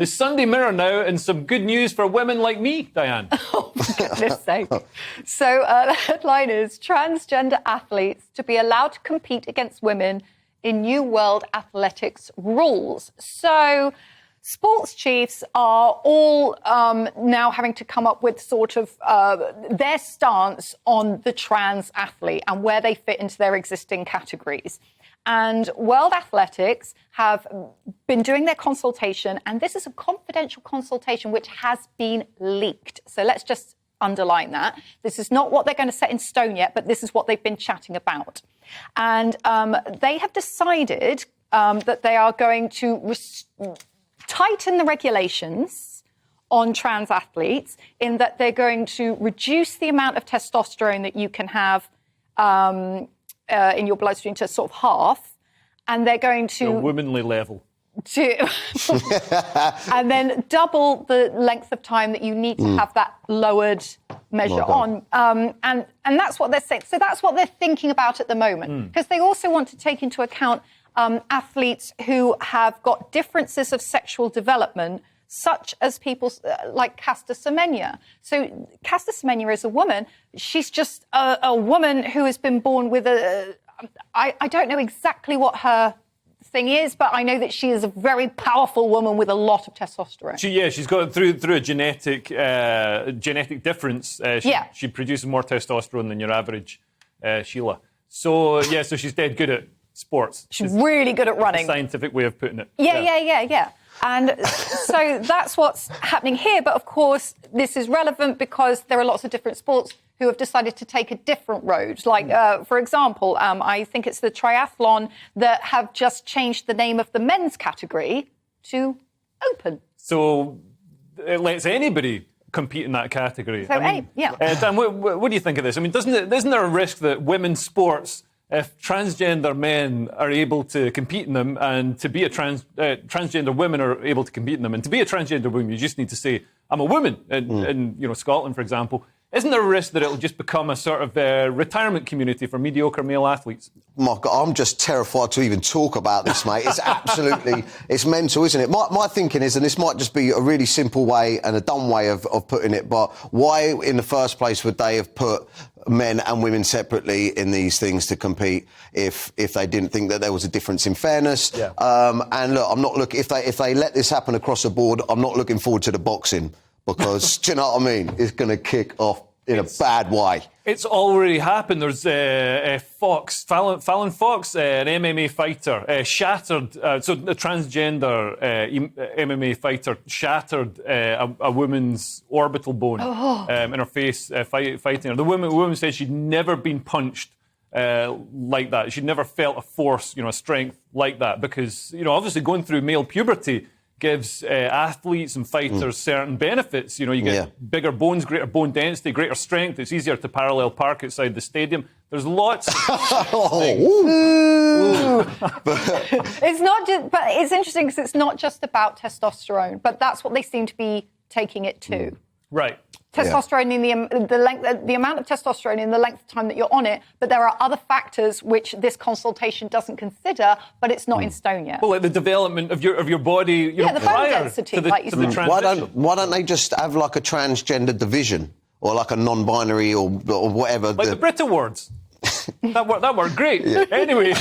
The Sunday Mirror now, and some good news for women like me, Diane. Oh, for goodness sake. So the headline is transgender athletes to be allowed to compete against women in new world athletics rules. So sports chiefs are all now having to come up with sort of their stance on the trans athlete and where they fit into their existing categories. And World Athletics have been doing their consultation, and this is a confidential consultation which has been leaked. So let's just underline that. This is not what they're going to set in stone yet, but this is what they've been chatting about. And they have decided that they are going to tighten the regulations on trans athletes in that they're going to reduce the amount of testosterone that you can have in your bloodstream to sort of half, and they're going to... A womanly level. And then double the length of time that you need to have that lowered measure on. And that's what they're saying. So that's what they're thinking about at the moment. Because they also want to take into account athletes who have got differences of sexual development, such as people like Caster Semenya. So Caster Semenya is a woman. She's just a woman who has been born with a... I don't know exactly what her thing is, but I know that she is a very powerful woman with a lot of testosterone. She's got through a genetic difference. She produces more testosterone than your average Sheila. So she's dead good at sports. She's really good at running. Scientific way of putting it. Yeah. And so that's what's happening here. But of course, this is relevant because there are lots of different sports who have decided to take a different road. Like, for example, I think it's the triathlon that have just changed the name of the men's category to open. So it lets anybody compete in that category. So, Dan, what do you think of this? I mean, isn't there a risk that women's sports, if transgender men are able to compete in them, and to be a transgender women are able to compete in them, and to be a transgender woman, you just need to say, I'm a woman, in Scotland, for example. Isn't there a risk that it'll just become a sort of retirement community for mediocre male athletes? My God, I'm just terrified to even talk about this, mate. It's absolutely, it's mental, isn't it? My thinking is, and this might just be a really simple way and a dumb way of putting it, but why in the first place would they have put men and women separately in these things to compete if they didn't think that there was a difference in fairness? Yeah. And look, I'm not looking, if they let this happen across the board, I'm not looking forward to the boxing. Because, do you know what I mean? It's going to kick off in a bad way. It's already happened. There's Fallon Fox, an MMA fighter, shattered... so a transgender MMA fighter shattered a woman's orbital bone in her face fighting her. The woman said she'd never been punched like that. She'd never felt a force, a strength like that. Because, obviously going through male puberty gives athletes and fighters certain benefits. You get bigger bones, greater bone density, greater strength. It's easier to parallel park outside the stadium. There's lots of It's not just, but it's interesting because it's not just about testosterone, but that's what they seem to be taking it to. Right. Testosterone in the amount of testosterone in the length of time that you're on it, but there are other factors which this consultation doesn't consider, but it's not in stone yet. Well, like the development of your body, the bone prior density, to the transition. Why don't they just have like a transgender division or like a non-binary or whatever? Like the Brit Awards. That worked great. Yeah. Anyway,